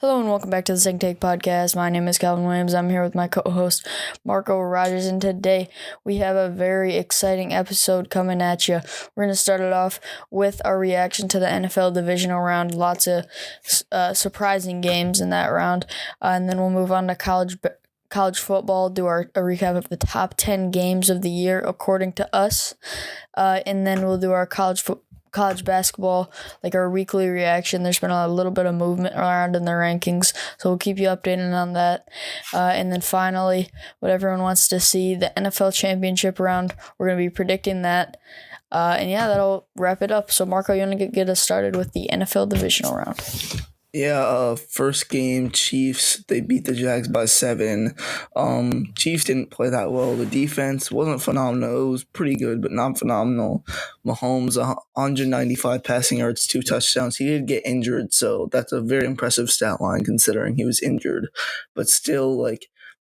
Hello and welcome back to the Sink Take Podcast. My name is Calvin Williams. I'm here with my co-host Marco Rogers, and today we have a very exciting episode coming at you. We're going to start it off with our reaction to the NFL divisional round. Lots of surprising games in that round, and then we'll move on to college football, do a recap of the top 10 games of the year according to us, and then we'll do our college basketball, like our weekly reaction. There's been a little bit of movement around in the rankings, so we'll keep you updated on that. And then finally, what everyone wants to see, the NFL championship round. We're going to be predicting that. And yeah, that'll wrap it up. So Marco, you want to get us started with the NFL divisional round? Yeah, first game, Chiefs, they beat the Jags by 7. Chiefs didn't play that well. The defense wasn't phenomenal. It was pretty good, but not phenomenal. Mahomes, 195 passing yards, 2 touchdowns. He did get injured, so that's a very impressive stat line considering he was injured. But still,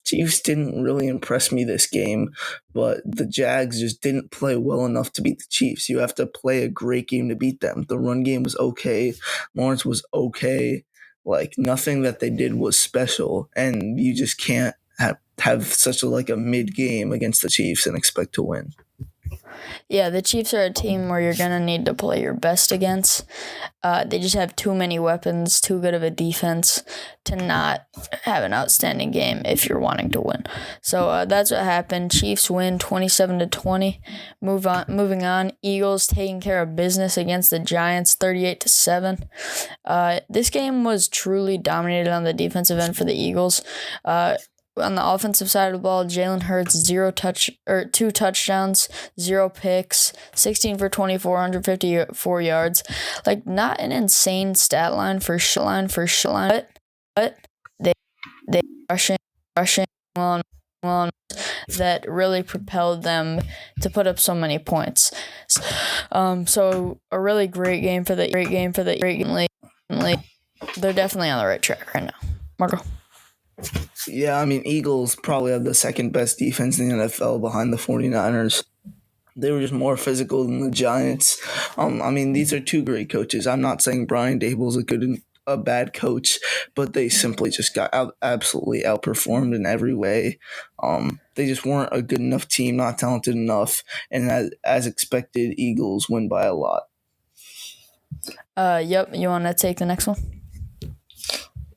Chiefs didn't really impress me this game, but the Jags just didn't play well enough to beat the Chiefs. You have to play a great game to beat them. The run game was okay. Lawrence was okay. Nothing that they did was special, and you just can't have such a mid game against the Chiefs and expect to win. Yeah, the Chiefs are a team where you're going to need to play your best against. They just have too many weapons, too good of a defense to not have an outstanding game if you're wanting to win. So that's what happened. Chiefs win 27-20. Moving on, Eagles taking care of business against the Giants 38-7. This game was truly dominated on the defensive end for the Eagles. On the offensive side of the ball, Jalen Hurts 2 touchdowns, 0 picks, 16 for 24, 154 yards. Not an insane stat line for but they rushing on that really propelled them to put up so many points. So a really great game for the they're definitely on the right track right now. Marco. Yeah, Eagles probably have the second best defense in the NFL behind the 49ers. They were just more physical than the Giants. These are two great coaches. I'm not saying Brian Daboll's a bad coach, but they simply just got absolutely outperformed in every way. They just weren't a good enough team, not talented enough, and as expected, Eagles win by a lot. Yep. You want to take the next one?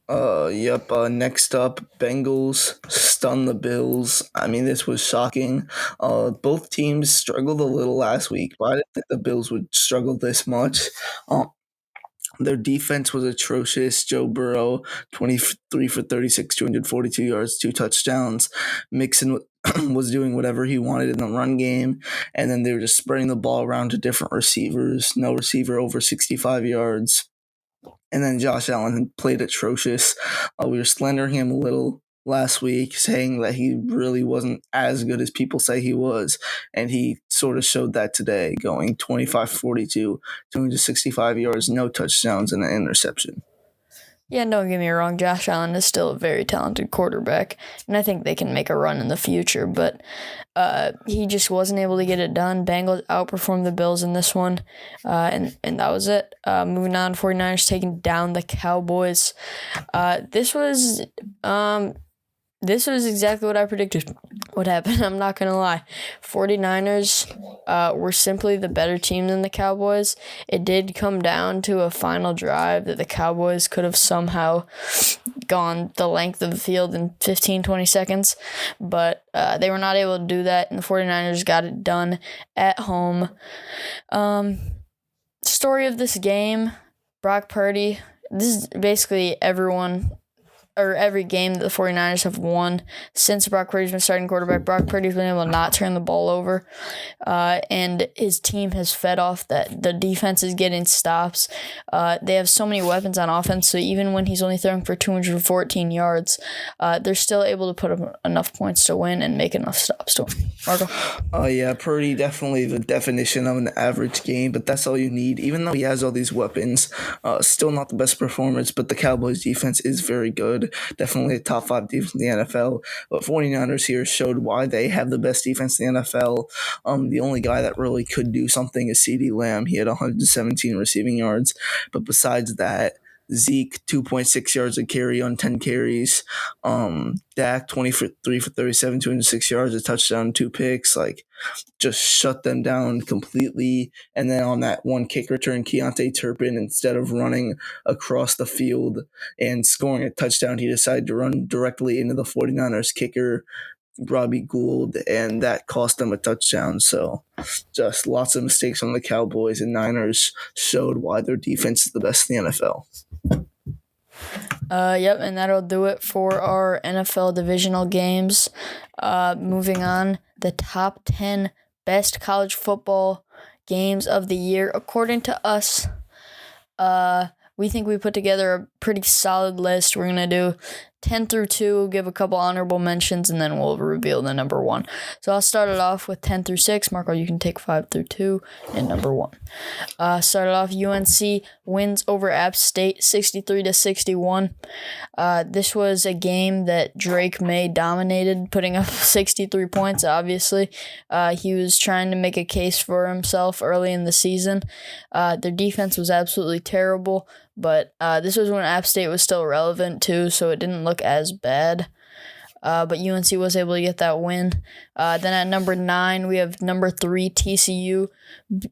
Next up, Bengals stun the Bills. This was shocking. Both teams struggled a little last week, but I didn't think the Bills would struggle this much. Their defense was atrocious. Joe Burrow, 23 for 36, 242 yards, 2 touchdowns. Mixon was doing whatever he wanted in the run game, and then they were just spreading the ball around to different receivers. No receiver over 65 yards. And then Josh Allen played atrocious. We were slandering him a little last week, saying that he really wasn't as good as people say he was. And he sort of showed that today, going 25-42, 265 yards, no touchdowns, and an interception. Yeah, don't get me wrong, Josh Allen is still a very talented quarterback, and I think they can make a run in the future, but he just wasn't able to get it done. Bengals outperformed the Bills in this one, and that was it. Moving on, 49ers taking down the Cowboys. This was exactly what I predicted would happen. I'm not going to lie. 49ers were simply the better team than the Cowboys. It did come down to a final drive that the Cowboys could have somehow gone the length of the field in 15, 20 seconds, but they were not able to do that, and the 49ers got it done at home. Story of this game, Brock Purdy. This is basically every game that the 49ers have won since Brock Purdy's been starting quarterback. Brock Purdy's been able to not turn the ball over, and his team has fed off that. The defense is getting stops. They have so many weapons on offense, so even when he's only throwing for 214 yards, they're still able to put up enough points to win and make enough stops to him. Marco? Purdy definitely the definition of an average game, but that's all you need. Even though he has all these weapons, still not the best performance, but the Cowboys defense is very good. Definitely a top 5 defense in the NFL. But 49ers here showed why they have the best defense in the NFL. The only guy that really could do something is CeeDee Lamb. He had 117 receiving yards. But besides that, Zeke 2.6 yards a carry on 10 carries. Dak 23 for 37, 206 yards, a touchdown, 2 picks. Like, just shut them down completely. And then on that one kick return, Keontae Turpin, instead of running across the field and scoring a touchdown, he decided to run directly into the 49ers kicker, Robbie Gould, and that cost them a touchdown. So just lots of mistakes on the Cowboys, and Niners showed why their defense is the best in the NFL. Yep, and that'll do it for our NFL divisional games. Moving on, the top 10 best college football games of the year, according to us. We think we put together a pretty solid list. We're going to do 10 through 2, give a couple honorable mentions, and then we'll reveal the number 1. So I'll start it off with 10 through 6. Marco, you can take 5 through 2 and number 1. Started off, UNC wins over App State 63-61. This was a game that Drake May dominated, putting up 63 points, obviously. He was trying to make a case for himself early in the season. Their defense was absolutely terrible, but this was when App State was still relevant too, so it didn't look as bad. But UNC was able to get that win. Then at number 9, we have number 3 TCU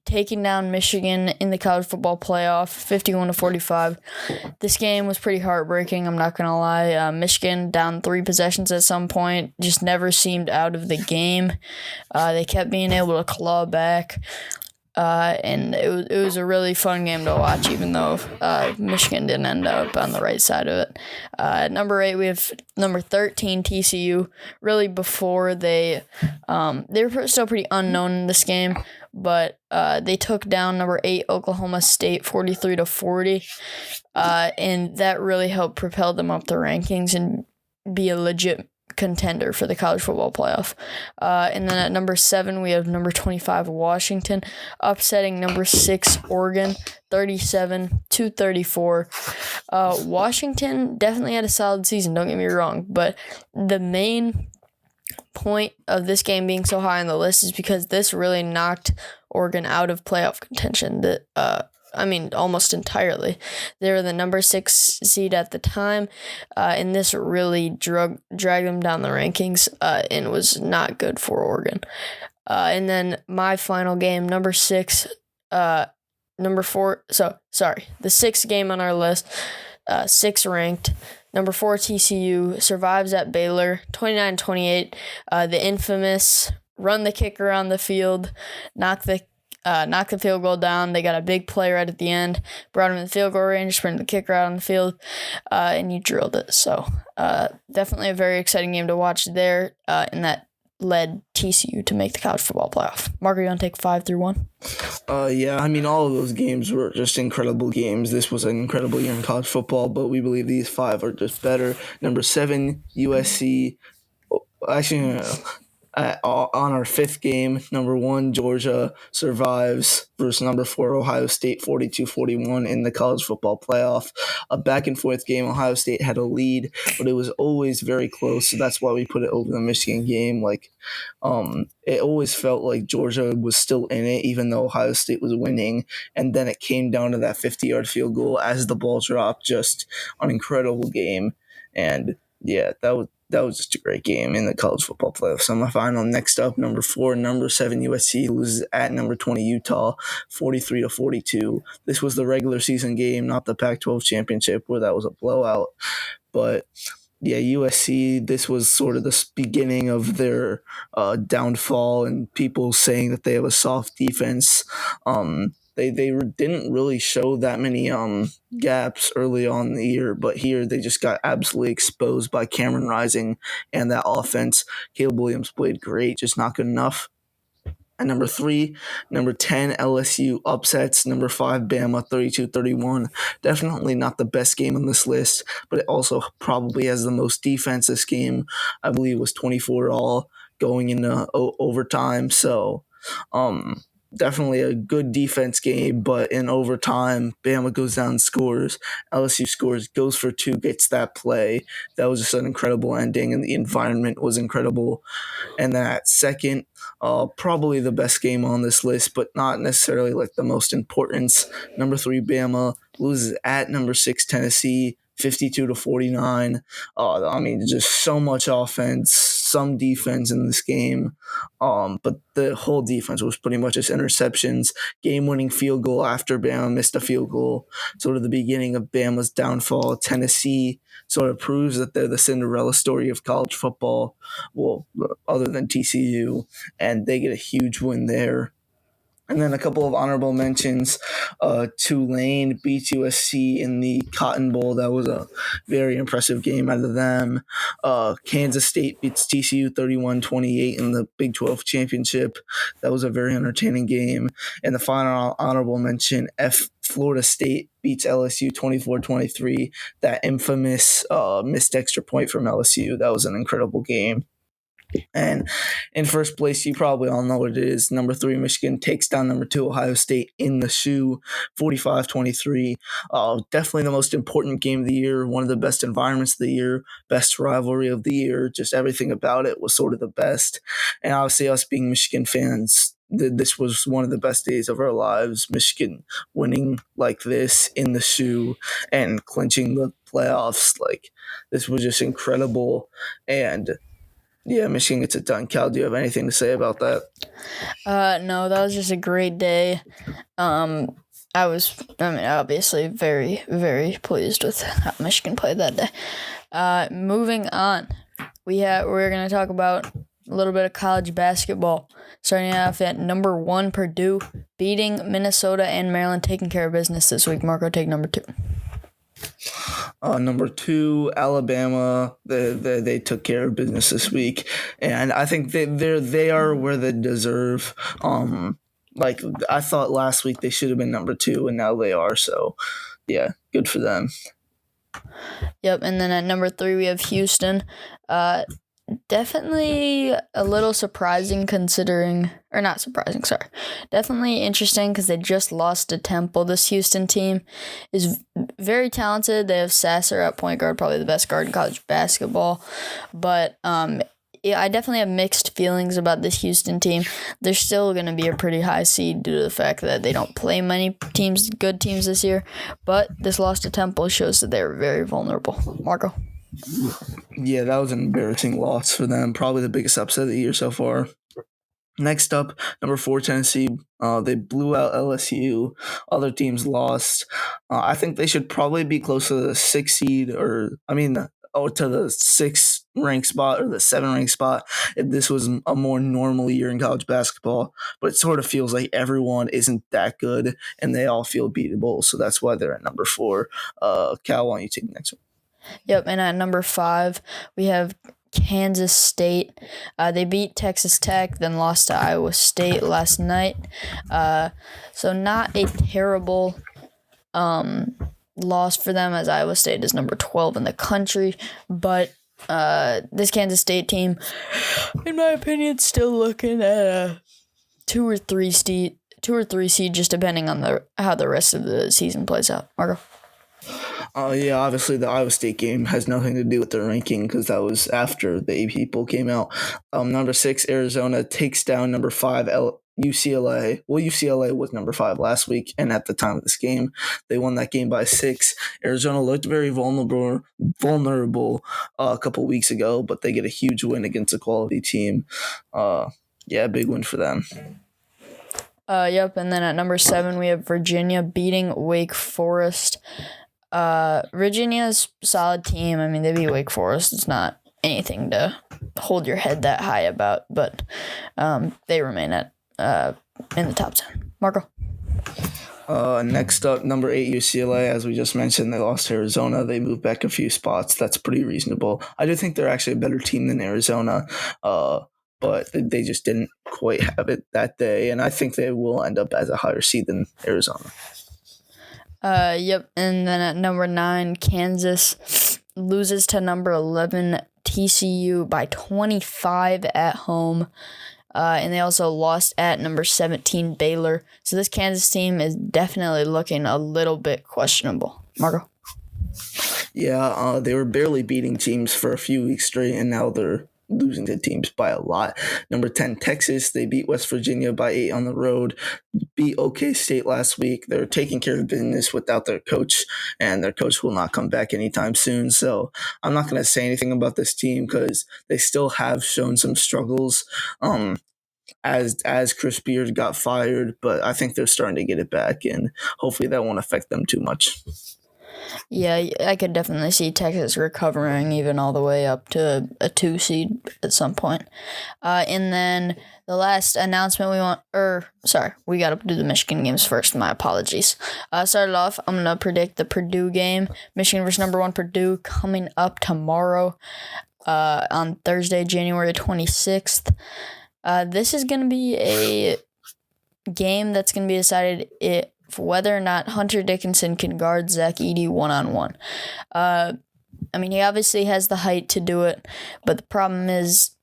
taking down Michigan in the college football playoff, 51-45. This game was pretty heartbreaking, I'm not going to lie. Michigan down 3 possessions at some point, just never seemed out of the game. They kept being able to claw back. And it was a really fun game to watch, even though Michigan didn't end up on the right side of it. At number 8, we have number 13 TCU. Really, before they were still pretty unknown in this game, but they took down number 8 Oklahoma State 43-40, and that really helped propel them up the rankings and be a legit contender for the college football playoff. And then at number 7, we have number 25 Washington upsetting number 6 Oregon 37-34. Washington definitely had a solid season, don't get me wrong, but the main point of this game being so high on the list is because this really knocked Oregon out of playoff contention. Almost entirely. They were the number 6 seed at the time, and this really dragged them down the rankings, and was not good for Oregon. And then my final game, number 6, number 4, the 6th game on our list, 6 ranked. Number 4 TCU survives at Baylor, 29-28. The infamous run the kicker on the field, knock the field goal down. They got a big play right at the end, brought him in the field goal range, sprinted the kicker out on the field, and you drilled it. So definitely a very exciting game to watch there, and that led TCU to make the college football playoff. Mark, are you going to take 5 through 1? Yeah, all of those games were just incredible games. This was an incredible year in college football, but we believe these 5 are just better. Number 7, USC. Actually, no. On our 5th game, number 1, Georgia survives versus number 4, Ohio State, 42-41 in the college football playoff. A back-and-forth game. Ohio State had a lead, but it was always very close, so that's why we put it over the Michigan game. It always felt like Georgia was still in it, even though Ohio State was winning, and then it came down to that 50-yard field goal as the ball dropped. Just an incredible game, and yeah, that was just a great game in the college football playoff semifinal. Next up, number 4, number 7 USC loses at number 20 Utah, 43-42. This was the regular season game, not the Pac-12 championship, where that was a blowout. But yeah, USC, this was sort of the beginning of their downfall, and people saying that they have a soft defense. They didn't really show that many gaps early on in the year, but here they just got absolutely exposed by Cameron Rising and that offense. Caleb Williams played great, just not good enough. At number 3, number 10, LSU upsets number 5, Bama, 32-31. Definitely not the best game on this list, but it also probably has the most defense. This game, I believe, was 24 all going into overtime. So, definitely a good defense game, but in overtime, Bama goes down and scores. LSU scores, goes for two, gets that play. That was just an incredible ending, and the environment was incredible. And then at second, probably the best game on this list, but not necessarily like the most importance. Number 3, Bama loses at number 6, Tennessee, 52-49. I mean, just so much offense, some defense in this game. But the whole defense was pretty much just interceptions, game-winning field goal after Bama missed a field goal. Sort of the beginning of Bama's downfall. Tennessee sort of proves that they're the Cinderella story of college football. Well, other than TCU, and they get a huge win there. And then a couple of honorable mentions. Tulane beats USC in the Cotton Bowl. That was a very impressive game out of them. Kansas State beats TCU 31-28 in the Big 12 championship. That was a very entertaining game. And the final honorable mention, Florida State beats LSU 24-23. That infamous missed extra point from LSU. That was an incredible game. And in first place, you probably all know what it is. Number 3, Michigan takes down number 2, Ohio State in the shoe, 45-23. Definitely the most important game of the year, one of the best environments of the year, best rivalry of the year. Just everything about it was sort of the best. And obviously, us being Michigan fans, this was one of the best days of our lives. Michigan winning like this in the shoe and clinching the playoffs. Like, this was just incredible. And yeah, Michigan gets it done. Cal, do you have anything to say about that? No, that was just a great day. Obviously very, very pleased with how Michigan played that day. Moving on, we're going to talk about a little bit of college basketball. Starting off at number 1, Purdue beating Minnesota and Maryland, taking care of business this week. Marco, take number 2. Number 2, Alabama. They took care of business this week, and I think they are where they deserve. Like I thought last week they should have been number 2, and now they are. So, yeah, good for them. Yep, and then at number 3 we have Houston. Definitely a little surprising definitely interesting because they just lost to Temple. This Houston team is very talented. They have Sasser at point guard, probably the best guard in college basketball. But I definitely have mixed feelings about this Houston team. They're still going to be a pretty high seed due to the fact that they don't play many good teams this year. But this loss to Temple shows that they're very vulnerable. Marco? Yeah, that was an embarrassing loss for them. Probably the biggest upset of the year so far. Next up, number 4, Tennessee. They blew out LSU. Other teams lost. I think they should probably be close to the 6th seed to the 6th ranked spot or the 7th ranked spot if this was a more normal year in college basketball. But it sort of feels like everyone isn't that good and they all feel beatable. So that's why they're at number 4. Cal, why don't you take the next one? Yep, and at number 5, we have Kansas State. They beat Texas Tech, then lost to Iowa State last night. So not a terrible loss for them, as Iowa State is number 12 in the country. But this Kansas State team, in my opinion, still looking at a 2 or 3 seed, just depending on how the rest of the season plays out. Marco? Yeah, obviously the Iowa State game has nothing to do with their ranking because that was after the AP poll came out. Number 6, Arizona takes down number 5, UCLA. Well, UCLA was number 5 last week, and at the time of this game, they won that game by 6. Arizona looked very vulnerable a couple weeks ago, but they get a huge win against a quality team. Big win for them. Yep, and then at number 7, we have Virginia beating Wake Forest. Virginia's a solid team. I mean, they beat Wake Forest. It's not anything to hold your head that high about, but they remain at in the top 10. Marco? Next up, number 8, UCLA. As we just mentioned, they lost to Arizona. They moved back a few spots. That's pretty reasonable. I do think they're actually a better team than Arizona, but they just didn't quite have it that day, and I think they will end up as a higher seed than Arizona. Yep, and then at number 9, Kansas loses to number 11, TCU by 25 at home. And they also lost at number 17 Baylor. So this Kansas team is definitely looking a little bit questionable. Marco? Yeah, they were barely beating teams for a few weeks straight, and now they're losing to teams by a lot. Number 10, Texas, they beat West Virginia by 8 on the road, beat OK State last week. They're taking care of business without their coach, and their coach will not come back anytime soon. So I'm not going to say anything about this team because they still have shown some struggles. As Chris Beard got fired, but I think they're starting to get it back, and hopefully that won't affect them too much. Yeah, I could definitely see Texas recovering even all the way up to a 2 seed at some point. And then the last announcement we got to do the Michigan games first. My apologies. Started off, I'm going to predict the Purdue game. Michigan versus number 1 Purdue coming up tomorrow on Thursday, January 26th. This is going to be a game that's going to be decided for whether or not Hunter Dickinson can guard Zach Edey one-on-one. He obviously has the height to do it, but the problem is,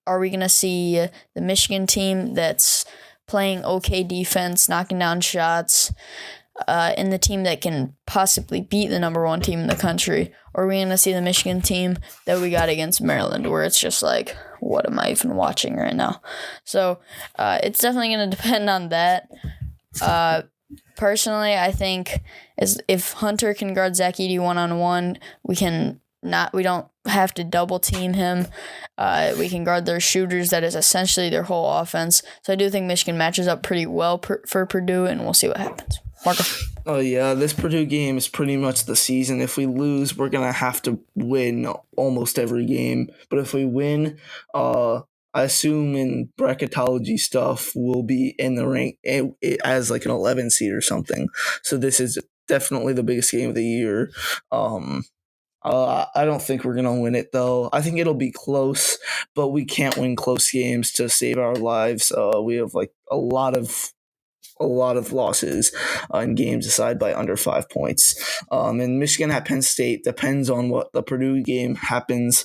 are we going to see the Michigan team that's playing okay defense, knocking down shots, and the team that can possibly beat the number 1 team in the country? Or are we going to see the Michigan team that we got against Maryland, where it's just like, what am I even watching right now? So it's definitely going to depend on that. Personally, I think if Hunter can guard Zach Edey one-on-one, we don't have to double team him. We can guard their shooters. That is essentially their whole offense. So I do think Michigan matches up pretty well for Purdue, and we'll see what happens. Marco? Oh, yeah, this Purdue game is pretty much the season. If we lose, we're going to have to win almost every game. But if we win, I assume in bracketology stuff, we'll be in the rank as like an 11 seed or something. So this is definitely the biggest game of the year. I don't think we're going to win it, though. I think it'll be close, but we can't win close games to save our lives. We have like a lot of losses in games decided by under 5 points. And Michigan at Penn State depends on what the Purdue game happens.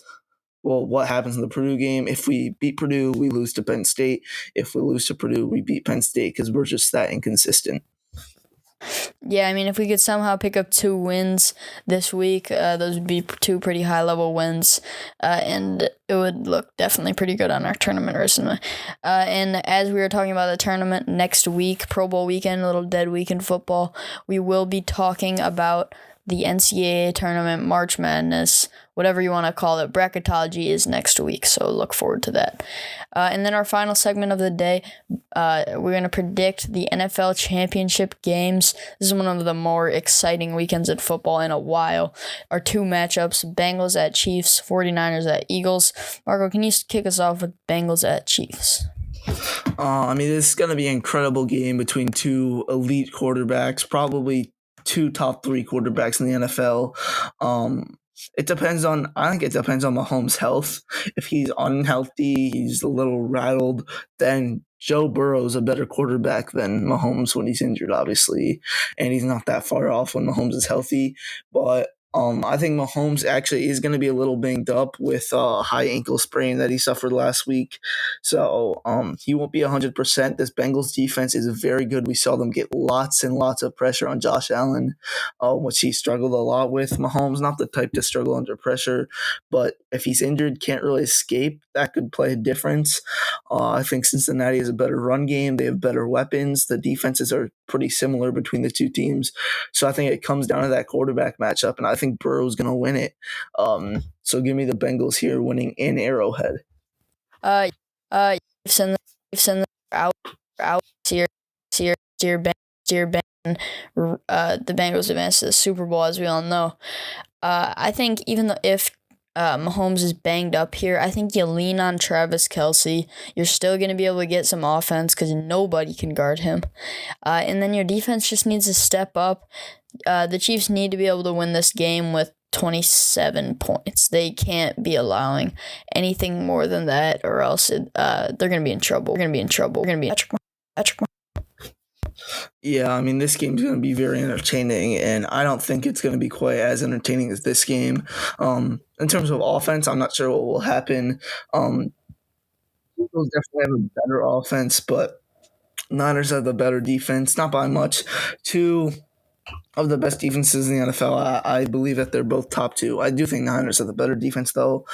Well, what happens in the Purdue game? If we beat Purdue, we lose to Penn State. If we lose to Purdue, we beat Penn State because we're just that inconsistent. Yeah, if we could somehow pick up 2 wins this week, those would be 2 pretty high-level wins, and it would look definitely pretty good on our tournament resume. And as we were talking about the tournament next week, Pro Bowl weekend, a little dead week in football, we will be talking about the NCAA tournament, March Madness, whatever you want to call it. Bracketology is next week, so look forward to that. And then our final segment of the day, we're going to predict the NFL championship games. This is one of the more exciting weekends in football in a while. Our 2 matchups, Bengals at Chiefs, 49ers at Eagles. Marco, can you kick us off with Bengals at Chiefs? This is going to be an incredible game between 2 elite quarterbacks, probably 2 top 3 quarterbacks in the NFL. I think it depends on Mahomes' health. If he's unhealthy, he's a little rattled, then Joe Burrow's a better quarterback than Mahomes when he's injured, obviously. And he's not that far off when Mahomes is healthy. But I think Mahomes actually is going to be a little banged up with a high ankle sprain that he suffered last week. So he won't be 100%. This Bengals defense is very good. We saw them get lots and lots of pressure on Josh Allen, which he struggled a lot with. Mahomes, not the type to struggle under pressure, but if he's injured, can't really escape, that could play a difference. I think Cincinnati has a better run game. They have better weapons. The defenses are pretty similar between the 2 teams. So I think it comes down to that quarterback matchup, and I think Burrow's going to win it. So give me the Bengals here winning in Arrowhead. Send the out here, the Bengals advance to the Super Bowl, as we all know. I think even though if Mahomes is banged up here, I think you lean on Travis Kelce. You're still going to be able to get some offense because nobody can guard him. And then your defense just needs to step up. The Chiefs need to be able to win this game with 27 points. They can't be allowing anything more than that, or else they're going to be in trouble. Yeah, this game's going to be very entertaining, and I don't think it's going to be quite as entertaining as this game. In terms of offense, I'm not sure what will happen. Eagles definitely have a better offense, but Niners have the better defense, not by much. Two of the best defenses in the NFL. I believe that they're both top two. I do think Niners have the better defense, though.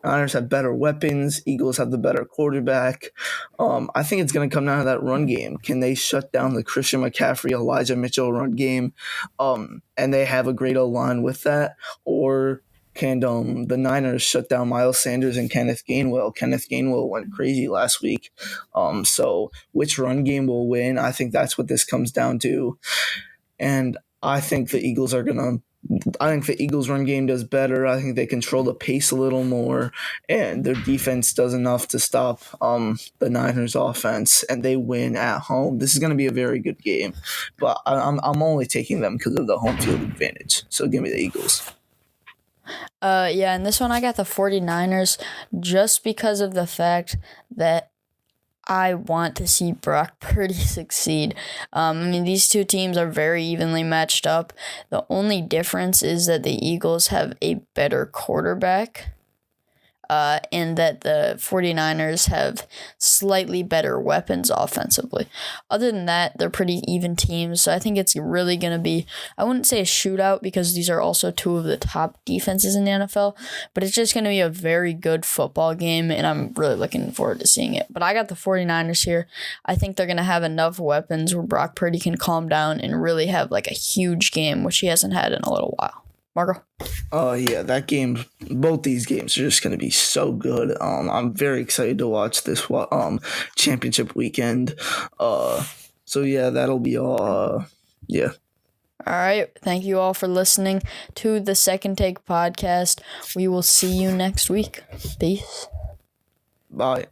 Niners have better weapons. Eagles have the better quarterback. I think it's going to come down to that run game. Can they shut down the Christian McCaffrey, Elijah Mitchell run game? And they have a great O-line with that? Or can the Niners shut down Miles Sanders and Kenneth Gainwell? Kenneth Gainwell went crazy last week. So which run game will win? I think that's what this comes down to. And I think the Eagles run game does better. I think they control the pace a little more, and their defense does enough to stop the Niners offense, and they win at home. This is going to be a very good game, but I'm only taking them because of the home field advantage. So give me the Eagles. Yeah, and this one I got the 49ers just because of the fact that I want to see Brock Purdy succeed. These two teams are very evenly matched up. The only difference is that the Eagles have a better quarterback, and that the 49ers have slightly better weapons offensively. Other than that, they're pretty even teams, so I think it's really going to be, I wouldn't say a shootout because these are also two of the top defenses in the NFL, but it's just going to be a very good football game, and I'm really looking forward to seeing it. But I got the 49ers here. I think they're going to have enough weapons where Brock Purdy can calm down and really have like a huge game, which he hasn't had in a little while. Marco? Oh yeah, that game. Both these games are just going to be so good. I'm very excited to watch this championship weekend. So yeah, that'll be all. Yeah. All right. Thank you all for listening to the Second Take podcast. We will see you next week. Peace. Bye.